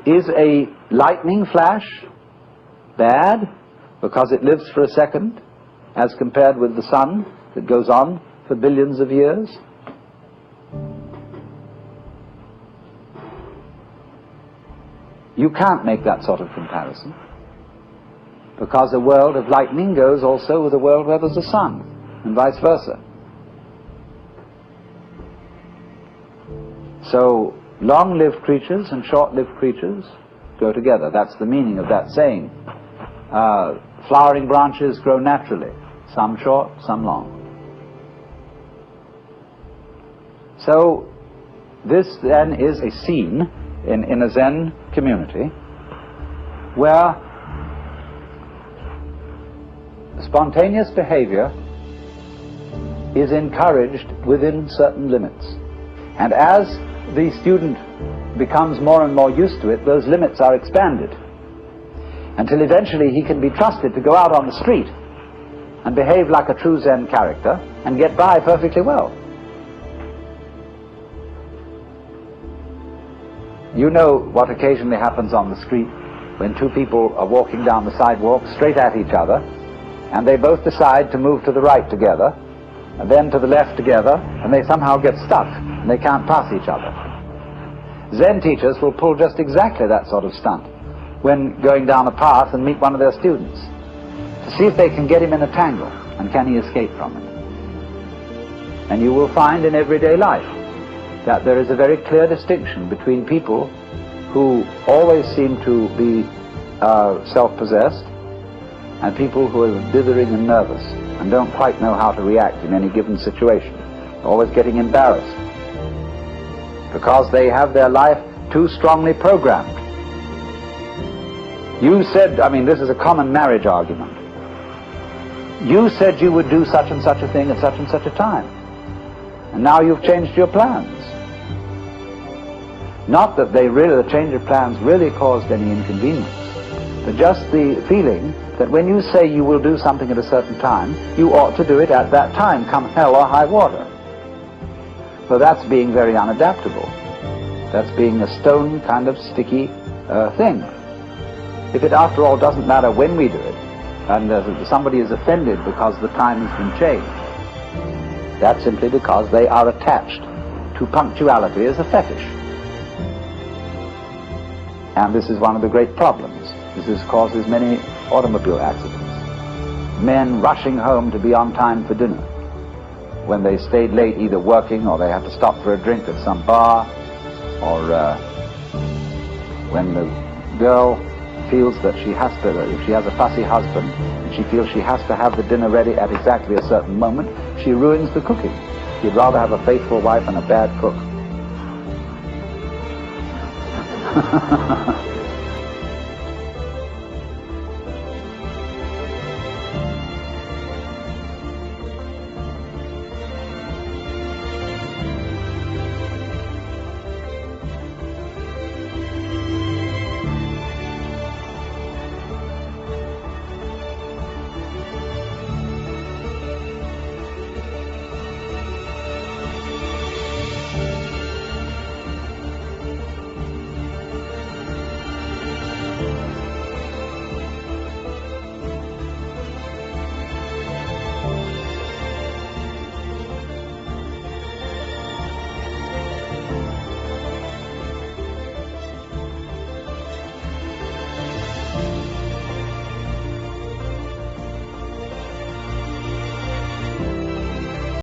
Is a lightning flash bad because it lives for a second as compared with the sun that goes on for billions of years? You can't make that sort of comparison, because a world of lightning goes also with a world where there's a sun, and vice versa. So long-lived creatures and short-lived creatures go together. That's the meaning of that saying. Flowering branches grow naturally, some short, some long. So this then is a scene in a Zen community where spontaneous behavior is encouraged within certain limits. And as the student becomes more and more used to it, those limits are expanded until eventually he can be trusted to go out on the street and behave like a true Zen character and get by perfectly well. You know what occasionally happens on the street when two people are walking down the sidewalk straight at each other, and they both decide to move to the right together and then to the left together, and they somehow get stuck and they can't pass each other. Zen teachers will pull just exactly that sort of stunt when going down a path and meet one of their students, to see if they can get him in a tangle and can he escape from it. And you will find in everyday life that there is a very clear distinction between people who always seem to be self-possessed and people who are dithering and nervous and don't quite know how to react in any given situation, always getting embarrassed because they have their life too strongly programmed. You said, I mean, this is a common marriage argument. You said you would do such and such a thing at such and such a time, and now you've changed your plans. Not that the change of plans really caused any inconvenience, but just the feeling that when you say you will do something at a certain time, you ought to do it at that time, come hell or high water. So that's being very unadaptable. That's being a stone kind of sticky thing. If it after all doesn't matter when we do it, and somebody is offended because the time has been changed, that's simply because they are attached to punctuality as a fetish. And this is one of the great problems. This causes many automobile accidents. Men rushing home to be on time for dinner when they stayed late either working or they had to stop for a drink at some bar, or when the girl feels that she has to, if she has a fussy husband and she feels she has to have the dinner ready at exactly a certain moment, she ruins the cooking. She'd rather have a faithful wife and a bad cook.